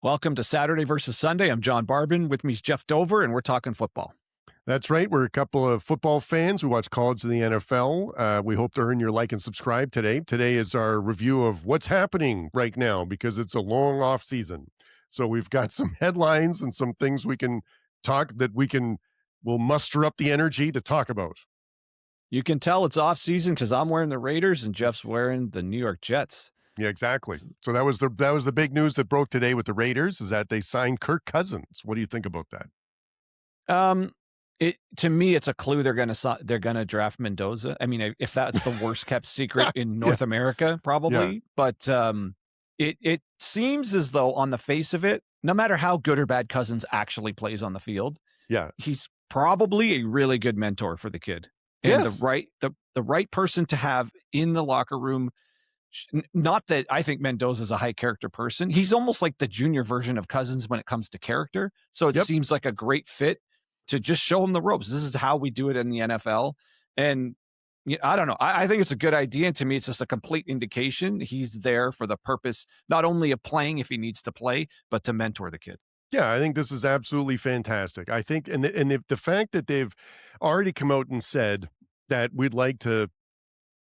Welcome to Saturday versus Sunday. I'm John Barbin. With me is Jeff Dover, and we're talking football. That's right. We're a couple of football fans. We watch college and the NFL. We hope to earn your like and subscribe today. Today is our review of what's happening right now because it's a long off season. So we've got some headlines and some things we can talk that we'll muster up the energy to talk about. You can tell it's off season because I'm wearing the Raiders and Jeff's wearing the New York Jets. Yeah, exactly. So that was the big news that broke today with the Raiders is that they signed Kirk Cousins. What do you think about that? To me, it's a clue they're gonna draft Mendoza. I mean, if that's the worst kept secret in North America, probably. Yeah. But it seems as though on the face of it, no matter how good or bad Cousins actually plays on the field, he's probably a really good mentor for the kid. And the right person to have in the locker room. Not that I think Mendoza is a high character person. He's almost like the junior version of Cousins when it comes to character. So it seems like a great fit to just show him the ropes. This is how we do it in the NFL. And I don't know. I think it's a good idea. And to me, it's just a complete indication he's there for the purpose, not only of playing if he needs to play, but to mentor the kid. Yeah, I think this is absolutely fantastic. I think, and the fact that they've already come out and said that we'd like to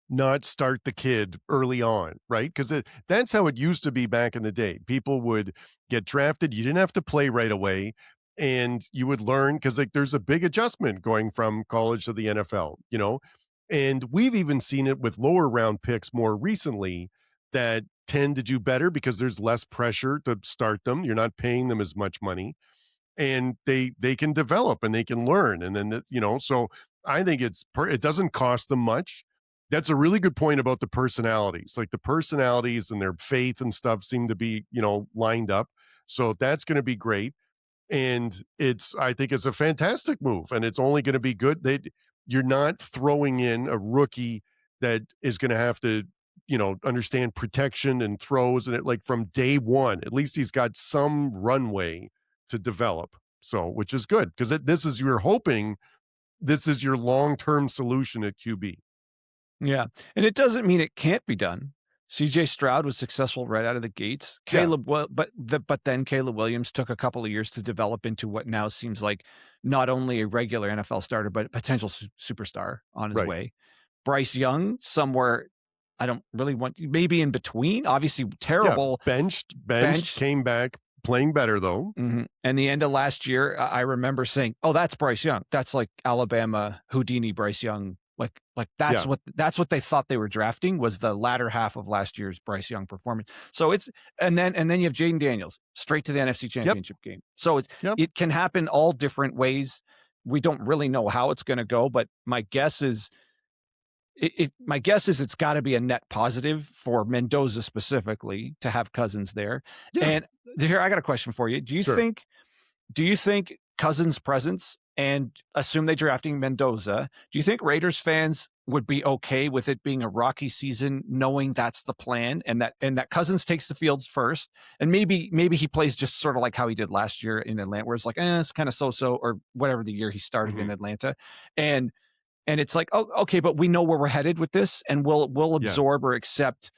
not start the kid early on, right? Because that's how it used to be back in the day. People would get drafted. You didn't have to play right away. And you would learn because there's a big adjustment going from college to the NFL, and we've even seen it with lower round picks more recently that tend to do better because there's less pressure to start them. You're not paying them as much money and they can develop and they can learn. And then, so I think it doesn't cost them much. That's a really good point about the personalities. Like the personalities and their faith and stuff seem to be, lined up. So that's going to be great. And I think it's a fantastic move and it's only going to be good. You're not throwing in a rookie that is going to have to, understand protection and throws and it like from day one. At least he's got some runway to develop. So, which is good because this is your long-term solution at QB. Yeah. And it doesn't mean it can't be done. CJ Stroud was successful right out of the gates. But then Caleb Williams took a couple of years to develop into what now seems like not only a regular NFL starter, but a potential superstar on his way. Bryce Young, somewhere I don't really want, maybe in between, obviously terrible. Yeah, benched, came back playing better though. Mm-hmm. And the end of last year, I remember saying, oh, that's Bryce Young. That's like Alabama Houdini Bryce Young. Like that's what they thought they were drafting was the latter half of last year's Bryce Young performance. So and then you have Jaden Daniels straight to the NFC Championship game. So it can happen all different ways. We don't really know how it's going to go, but my guess is it's got to be a net positive for Mendoza specifically to have Cousins there. Yeah. And here I got a question for you. Do you think Cousins' presence, and assume they're drafting Mendoza, do you think Raiders fans would be okay with it being a rocky season, knowing that's the plan and that Cousins takes the field first, and maybe he plays just sort of like how he did last year in Atlanta, where it's like, it's kind of so-so, or whatever the year he started in Atlanta, and it's like, oh, okay, but we know where we're headed with this, and we'll absorb or accept.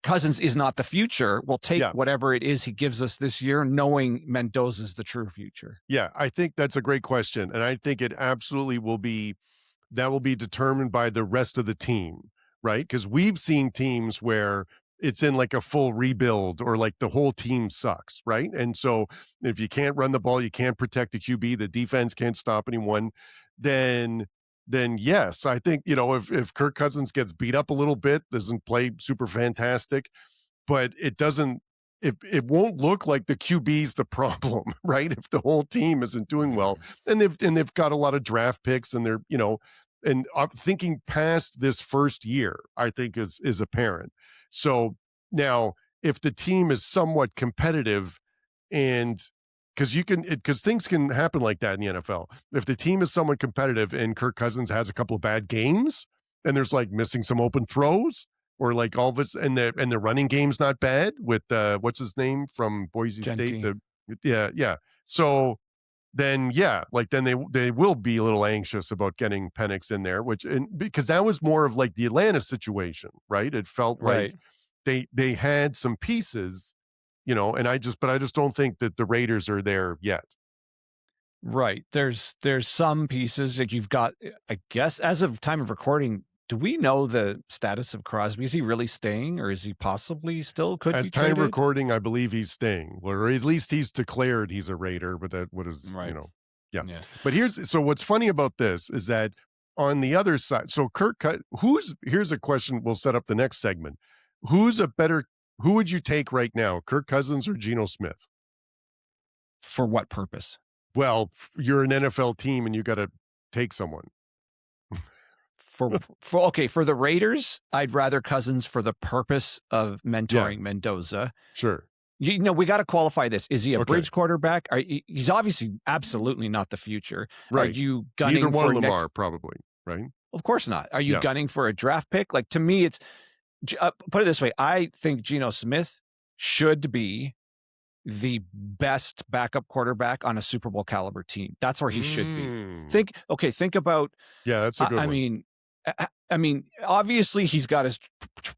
Cousins is not the future. We'll take whatever it is he gives us this year, knowing Mendoza's the true future. Yeah, I think that's a great question. And I think it absolutely will be determined by the rest of the team, right? Because we've seen teams where it's in like a full rebuild or like the whole team sucks, right? And so if you can't run the ball, you can't protect the QB, the defense can't stop anyone, then yes, I think, if Kirk Cousins gets beat up a little bit, doesn't play super fantastic, but it won't look like the QB's the problem, right? If the whole team isn't doing well, and they've got a lot of draft picks and they're, and thinking past this first year, I think is apparent. So now if the team is somewhat competitive and because things can happen like that in the NFL. If the team is somewhat competitive and Kirk Cousins has a couple of bad games and there's like missing some open throws or like all of this and the running game's not bad with what's his name from Boise State. So then they will be a little anxious about getting Penix in there, because that was more of like the Atlanta situation, right? It felt like they had some pieces and but I just don't think that the Raiders are there yet. Right. There's some pieces like you've got, I guess, as of time of recording, do we know the status of Crosby? Is he really staying, or is he possibly still could As be time traded? recording, I believe he's staying, or at least he's declared he's a Raider, but Right. yeah. Yeah. But so what's funny about this is that on the other side, so here's a question we'll set up the next segment. Who would you take right now, Kirk Cousins or Geno Smith? For what purpose? Well, you're an NFL team and you got to take someone. For the Raiders, I'd rather Cousins for the purpose of mentoring Mendoza. Sure. We got to qualify this. Is he a Okay. bridge quarterback? He's obviously absolutely not the future. Right. Are you gunning Neither one for of them are, probably, right? Of course not. Are you Yeah. gunning for a draft pick? Like, to me, it's put it this way. I think Geno Smith should be the best backup quarterback on a Super Bowl caliber team. That's where he should be. Think about. Yeah, that's a good one. I mean, obviously he's got his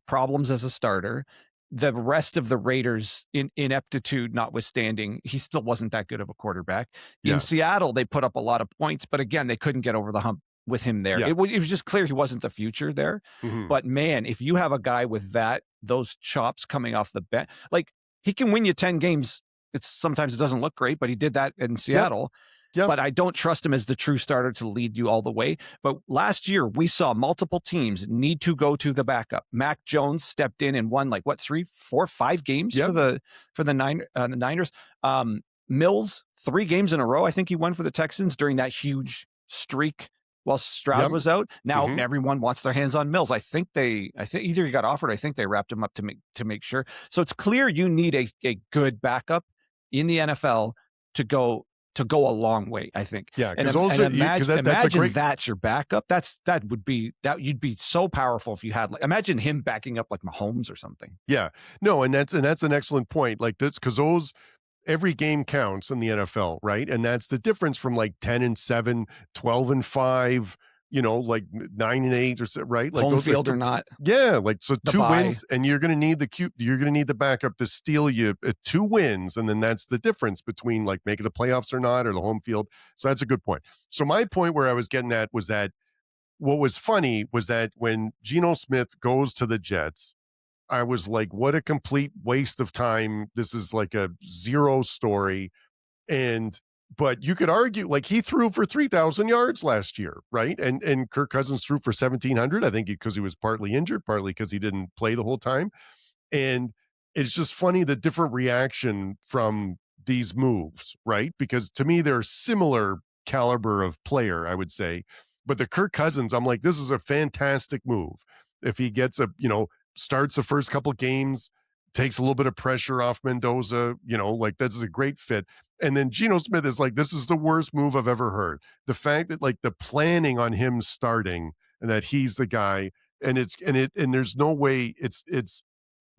problems as a starter. The rest of the Raiders, ineptitude notwithstanding, he still wasn't that good of a quarterback. In Seattle, they put up a lot of points, but again, they couldn't get over the hump with him there. It was just clear he wasn't the future there. But man, if you have a guy with those chops coming off the bench, like, he can win you 10 games. Sometimes it doesn't look great, but he did that in Seattle. Yep. But I don't trust him as the true starter to lead you all the way. But last year, we saw multiple teams need to go to the backup. Mac Jones stepped in and won 3, 4, 5 games for the Niners. Mills, 3 games in a row, I think he won for the Texans during that huge streak while Stroud was out. Now everyone wants their hands on Mills. I think either he got offered. I think they wrapped him up to make sure. So it's clear you need a good backup in the NFL to go a long way, I think. Yeah, because that's your backup. You'd be so powerful if you had imagine him backing up like Mahomes or something. Yeah, no, and that's an excellent point. Like this, because every game counts in the NFL, right? And that's the difference from 10-7, 12-5. 9-8 or so, right? Home field or not. Yeah, so 2 wins, and you're going to need the backup to steal you 2 wins, and then that's the difference between making the playoffs or not, or the home field. So that's a good point. So my point where I was getting at was that what was funny was that when Geno Smith goes to the Jets, I was like, what a complete waste of time. This is like a zero story. But you could argue he threw for 3,000 yards last year, right? And Kirk Cousins threw for 1,700, I think, because he was partly injured, partly because he didn't play the whole time. And it's just funny the different reaction from these moves, right? Because to me, they're similar caliber of player, I would say. But the Kirk Cousins, I'm like, this is a fantastic move. If he gets starts the first couple games, takes a little bit of pressure off Mendoza, that's a great fit. And then Geno Smith is this is the worst move I've ever heard. The fact that the planning on him starting and that he's the guy, and there's no way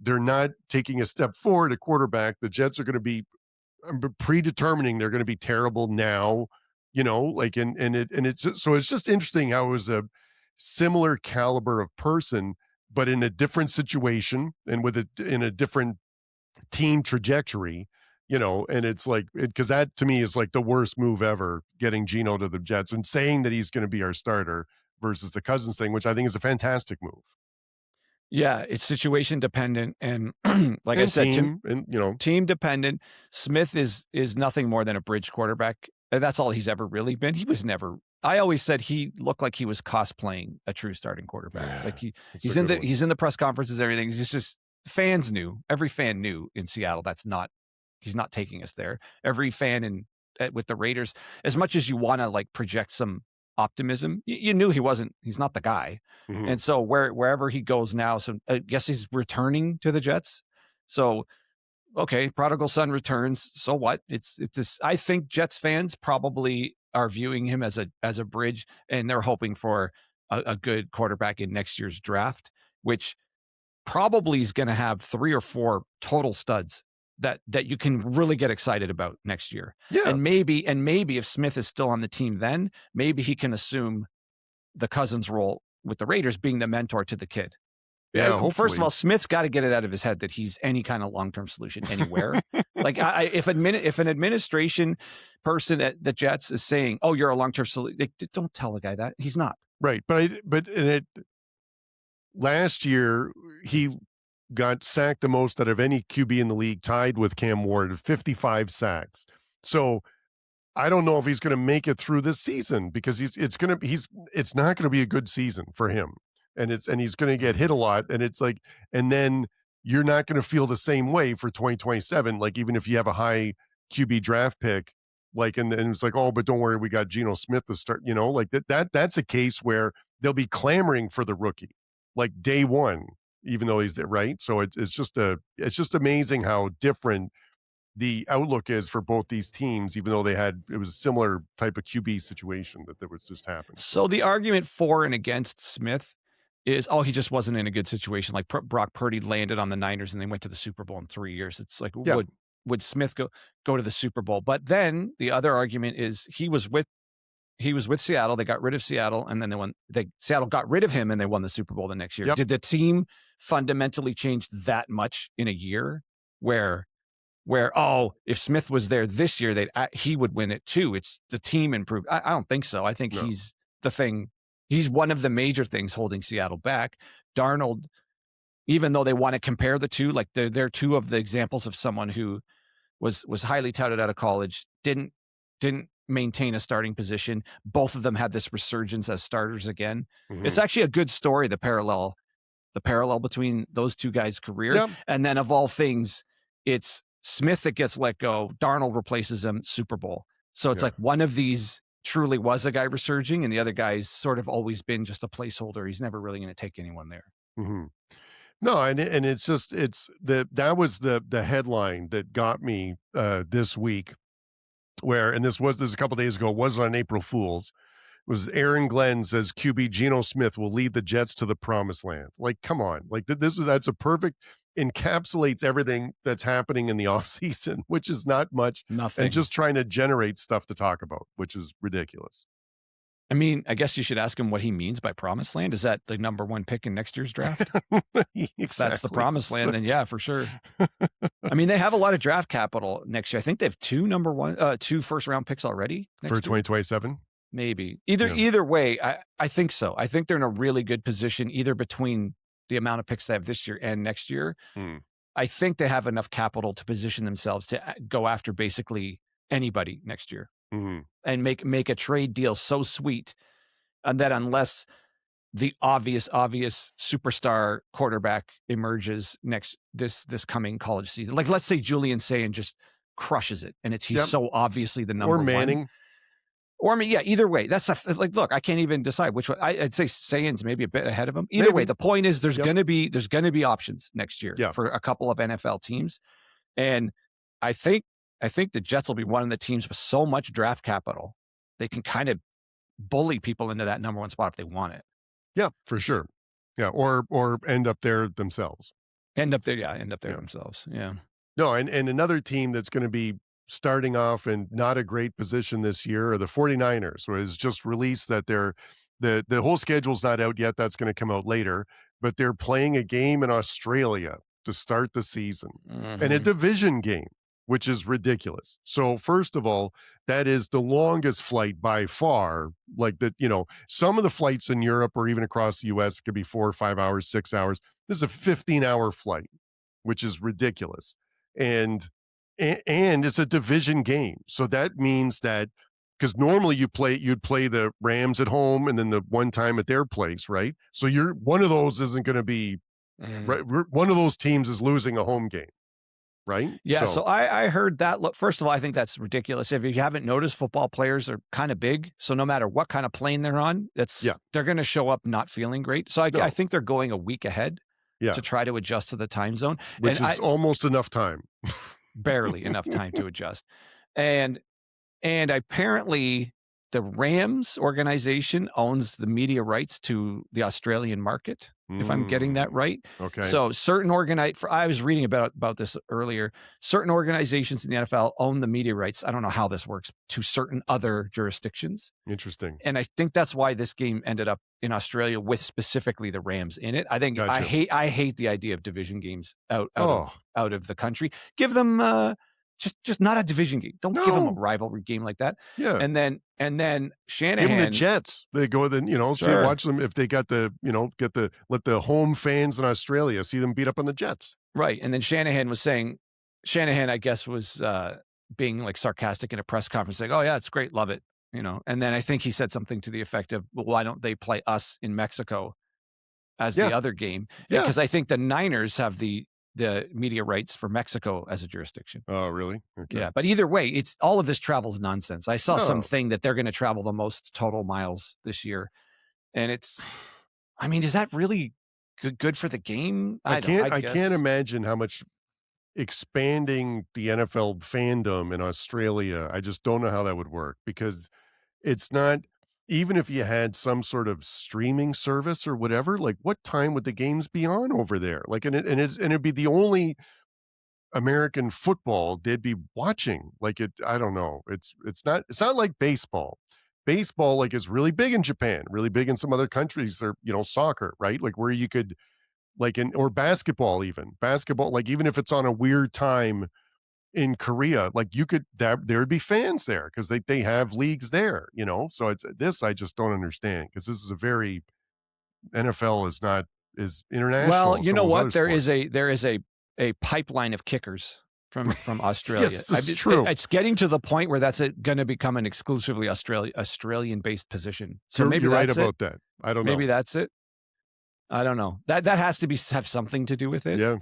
they're not taking a step forward at quarterback. The Jets are going to be predetermining they're going to be terrible now, it's just interesting how it was a similar caliber of person, but in a different situation and in a different team trajectory, and it's because that to me is the worst move ever, getting Geno to the Jets and saying that he's going to be our starter versus the Cousins thing, which I think is a fantastic move. Yeah, it's situation dependent, and I said, team dependent. Smith is nothing more than a bridge quarterback. That's all he's ever really been. He was never. I always said he looked like he was cosplaying a true starting quarterback. He's in the press conferences, everything. He's just fans knew. Every fan knew in Seattle he's not taking us there. Every fan with the Raiders, as much as you want to project some optimism, you knew he's not the guy. And so wherever he goes now, so I guess he's returning to the Jets. So okay, prodigal son returns. So what? It's this. I think Jets fans probably are viewing him as a bridge, and they're hoping for a good quarterback in next year's draft, which probably is going to have 3 or 4 total studs that you can really get excited about next year. Yeah. And maybe if Smith is still on the team, then maybe he can assume the Cousins role with the Raiders, being the mentor to the kid. Yeah, First of hopefully. all, Smith's got to get it out of his head that he's any kind of long-term solution anywhere. Like, if an administration person at the Jets is saying, "Oh, you're a long-term solution," don't tell a guy that he's not. Right, last year he got sacked the most out of any QB in the league, tied with Cam Ward, 55 sacks. So I don't know if he's going to make it through this season because it's not going to be a good season for him. And he's going to get hit a lot. And it's like, and then you're not going to feel the same way for 2027. Like, even if you have a high QB draft pick, like, and it's like, oh, but don't worry, we got Geno Smith to start, like that's a case where they'll be clamoring for the rookie, like day one, even though he's there, right? So it's just amazing how different the outlook is for both these teams, even though it was a similar type of QB situation that was just happening. So the argument for and against Smith is, he just wasn't in a good situation. Like Brock Purdy landed on the Niners and they went to the Super Bowl in 3 years. It's like, Yeah. would Smith go to the Super Bowl? But then the other argument is he was with Seattle. They got rid of Seattle, and then they won. Seattle got rid of him, and they won the Super Bowl the next year. Yep. Did the team fundamentally change that much in a year? Where if Smith was there this year, he would win it too. It's the team improved. I don't think so. I think he's the thing. He's one of the major things holding Seattle back. Darnold, even though they want to compare the two, like they're two of the examples of someone who was highly touted out of college, didn't maintain a starting position. Both of them had this resurgence as starters again. Mm-hmm. It's actually a good story, the parallel between those two guys' career. Yep. And then of all things, it's Smith that gets let go. Darnold replaces him, Super Bowl. So it's like one of these truly was a guy resurging, and the other guy's sort of always been just a placeholder. He's never really going to take anyone there. Mm-hmm. No, and it's just that was the headline that got me this week, and this was a couple days ago. It wasn't on April Fool's. It was Aaron Glenn says QB Geno Smith will lead the Jets to the promised land. Like, come on, like that's a perfect encapsulates everything that's happening in the offseason, which is not much. Nothing. And just trying to generate stuff to talk about, which is ridiculous. I mean, I guess you should ask him what he means by promised land. Is that the number one pick in next year's draft? Exactly. If that's the promised land, then yeah, for sure. I mean, they have a lot of draft capital next year. I think they have two first round picks already for 2027. Maybe either way. I think so. I think they're in a really good position, either between the amount of picks they have this year and next year. I think they have enough capital to position themselves to go after basically anybody next year, and make a trade deal so sweet, and that unless the obvious superstar quarterback emerges this coming college season, like let's say Julian Sayin just crushes it, and he's so obviously the number one. Or Manning. Or I mean, either way, that's like, look, I can't even decide which one. I'd say Sayin's maybe a bit ahead of him. Either way, the point is there's going to be options next year for a couple of NFL teams. And I think the Jets will be one of the teams with so much draft capital, they can kind of bully people into that number one spot if they want it. Yeah, for sure. Yeah. Or end up there themselves. Themselves. Yeah. No. And another team that's going to be starting off in not a great position this year are the 49ers, who has just released that the whole schedule's not out yet. That's going to come out later, but they're playing a game in Australia to start the season, and a division game, which is ridiculous. So first of all, that is the longest flight by far. Like that, some of the flights in Europe or even across the US could be 4 or 5 hours, 6 hours. This is a 15-hour flight, which is ridiculous. And it's a division game. So that means that, because normally you'd play the Rams at home and then the one time at their place, right? So one of those isn't going to be right. One of those teams is losing a home game, right? Yeah. So I heard that. Look, first of all, I think that's ridiculous. If you haven't noticed, football players are kind of big. So no matter what kind of plane they're on, they're going to show up not feeling great. So I think they're going a week ahead to try to adjust to the time zone, which is almost enough time. Barely enough time to adjust. And apparently the Rams organization owns the media rights to the Australian market, if I'm getting that right. Okay. So certain I was reading about this earlier. Certain organizations in the NFL own the media rights. I don't know how this works to certain other jurisdictions. Interesting. And I think that's why this game ended up in Australia with specifically the Rams in it. I think Gotcha. I hate the idea of division games out Oh. of the country. Give them just not a division game. Don't give them a No. rivalry game like that. Yeah. And then Give them the Shanahan, Jets. They go then, see, sure, watch them if they got let the home fans in Australia see them beat up on the Jets. right. And then Shanahan, I guess, was being like sarcastic in a press conference, like, "Oh yeah, it's great, love it," And then I think he said something to the effect of, "Well, why don't they play us in Mexico as Yeah. the other game?" Yeah. Because I think the Niners have the media rights for Mexico as a jurisdiction. Oh, really? Okay. Yeah, but either way, it's all of this travel's nonsense. I saw No. something that they're going to travel the most total miles this year, and I mean, is that really good for the game? I guess. can't imagine how much expanding the NFL fandom in Australia, I just don't know how that would work because it's not even if you had some sort of streaming service or whatever, like what time would the games be on over there? Like it'd be the only American football they'd be watching. Like I don't know. It's not like baseball. Baseball like is really big in Japan, really big in some other countries or soccer, right? Like where you could like in or basketball even. Basketball like even if it's on a weird time in Korea, like you could there'd be fans there because they have leagues there. So it's this I just don't understand because this is a very NFL is not is international Well, as you some know of those what? other sports. There is a pipeline of kickers from Australia. Yes, this is true. It's getting to the point where that's going to become an exclusively Australian based position. So maybe You're right that's about it. that. I don't know. Maybe that's it. I don't know. That has to have something to do with it. Yeah.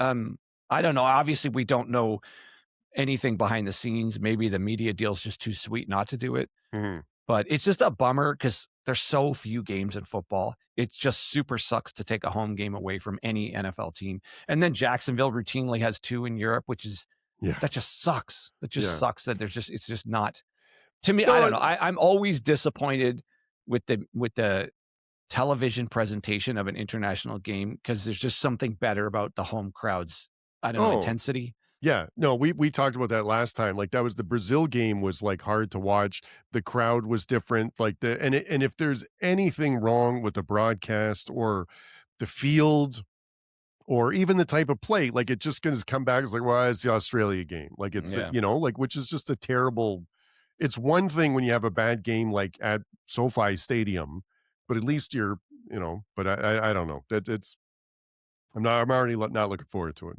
I don't know. Obviously, we don't know anything behind the scenes. Maybe the media deal's just too sweet not to do it. Mhm. But it's just a bummer because there's so few games in football. It just super sucks to take a home game away from any NFL team. And then Jacksonville routinely has 2 in Europe, which is Yeah. that just sucks. That just Yeah. sucks that it's just not. To me, No, I don't know. I'm always disappointed with the television presentation of an international game because there's just something better about the home crowds. I don't know, Oh, intensity. yeah. No, we talked about that last time. Like that was the Brazil game was like hard to watch. The crowd was different. Like and if there's anything wrong with the broadcast or the field or even the type of play, like it just gonna come back as like, well, it's the Australia game. Like it's Yeah. like which is just a terrible. It's one thing when you have a bad game like at SoFi Stadium, but at least but I don't know. That it's I'm already not looking forward to it.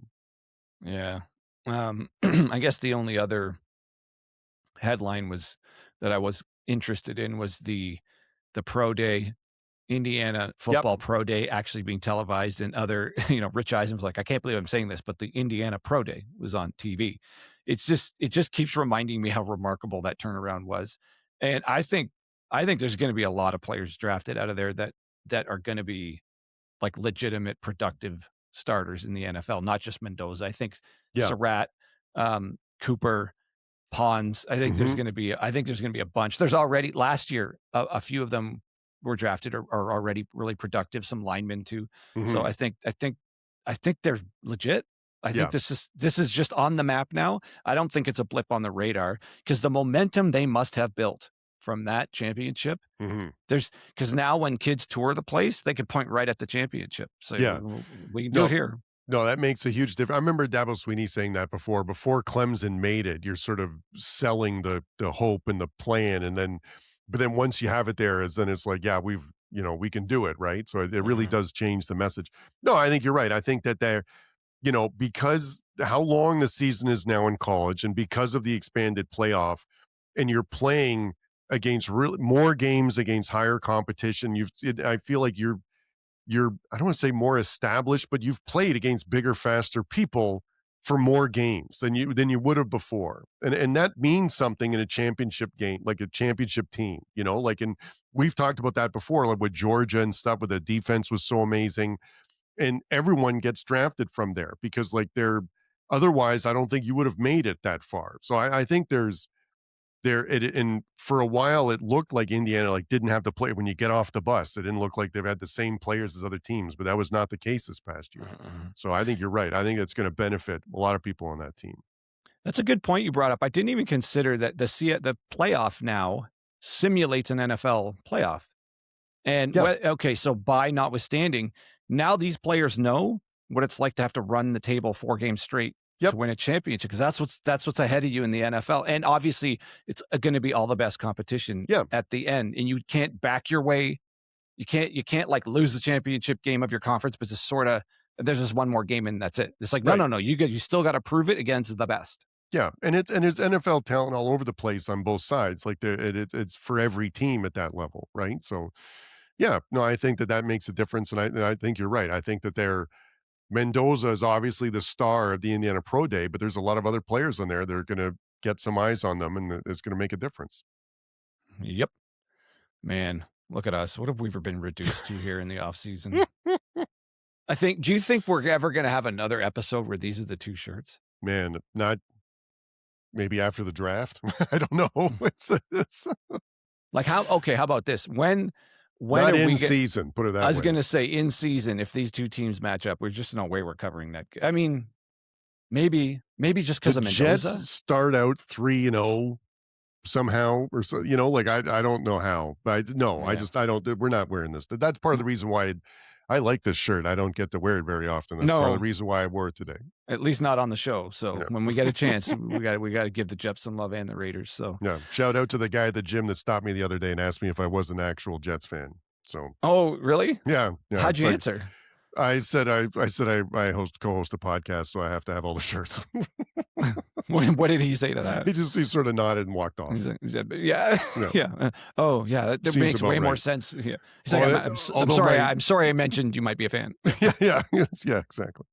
Yeah. I guess the only other headline was that I was interested in was the pro day, Indiana Yep. football pro day actually being televised, and other, Rich Eisen's like, I can't believe I'm saying this, but the Indiana pro day was on TV. It just keeps reminding me how remarkable that turnaround was. And I think there's going to be a lot of players drafted out of there that are going to be like legitimate productive starters in the NFL, not just Mendoza. I think Yeah. Surratt, Cooper, Pons. I think there's Mhm. going to be a bunch. There's already last year a few of them were drafted or are already really productive. Some linemen too. So Mhm. I think they're legit. I Yeah. think this is just on the map now. I don't think it's a blip on the radar because the momentum they must have built from that championship. Mhm. Because now when kids tour the place, they could point right at the championship. So Yeah. we can do No. it here. No, that makes a huge difference. I remember Dabo Sweeney saying that before. Before Clemson made it, you're sort of selling the hope and the plan, but then once you have it there, then it's like, yeah, we can do it, right? So it really Mhm. does change the message. No, I think you're right. I think that because how long the season is now in college, and because of the expanded playoff, and you're playing against really more games against higher competition, I feel like you're I don't want to say more established, but you've played against bigger, faster people for more games than you would have before. And that means something in a championship game, like a championship team, like and we've talked about that before, like with Georgia and stuff, where the defense was so amazing. And everyone gets drafted from there because like they're otherwise, I don't think you would have made it that far. So I think there's and for a while it looked like Indiana like didn't have to play when you get off the bus. It didn't look like they've had the same players as other teams, but that was not the case this past year. So I think you're right. I think it's going to benefit a lot of people on that team. That's a good point you brought up. I didn't even consider that the playoff now simulates an NFL playoff. And okay, so by notwithstanding, now these players know what it's like to have to run the table 4 games straight to win a championship, because that's what's ahead of you in the NFL. And obviously, it's going to be all the best competition at the end, and you can't back your way. You can't like lose the championship game of your conference, but just sort of there's just one more game and that's it. It's like no, you still got to prove it against the best. Yeah, and it's NFL talent all over the place on both sides. Like it's for every team at that level, right? So, yeah, no, I think that makes a difference, and I think you're right. I think that Mendoza is obviously the star of the Indiana Pro Day, but there's a lot of other players on there that are going to get some eyes on them, and it's going to make a difference. Yep, man, look at us. What have we ever been reduced to here in the off season? Do you think we're ever going to have another episode where these are the 2 shirts? Man, not. Maybe after the draft. I don't know. It's like how about this? When not in season, put it that way. I was going to say in season, if these 2 teams match up, there's just no way we're covering that. I mean, maybe just because of Mendoza. Jets start out 3-0 somehow, or so, like I don't know how, but I don't, we're not wearing this. That's part of the reason why I like this shirt. I don't get to wear it very often. That's part of the reason why I wore it today. At least not on the show. So when we get a chance, we got to give the Jets some love and the Raiders. So yeah, shout out to the guy at the gym that stopped me the other day and asked me if I was an actual Jets fan. So oh really? Yeah. How'd you answer? I said I co-host a podcast, so I have to have all the shirts. What did he say to that? He sort of nodded and walked off. He said, yeah. Oh, yeah. That makes way more sense. Yeah. He's like, I'm sorry. I'm sorry I mentioned you might be a fan. yeah, exactly.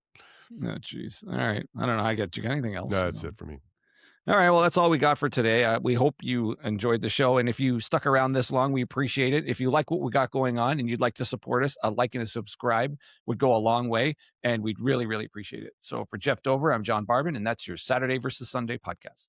Oh, jeez. All right. I don't know. You got anything else? No, that's it for me. All right. Well, that's all we got for today. We hope you enjoyed the show. And if you stuck around this long, we appreciate it. If you like what we got going on and you'd like to support us, a like and a subscribe would go a long way. And we'd really, really appreciate it. So for Jeff Dover, I'm John Barban, and that's your Saturday versus Sunday podcast.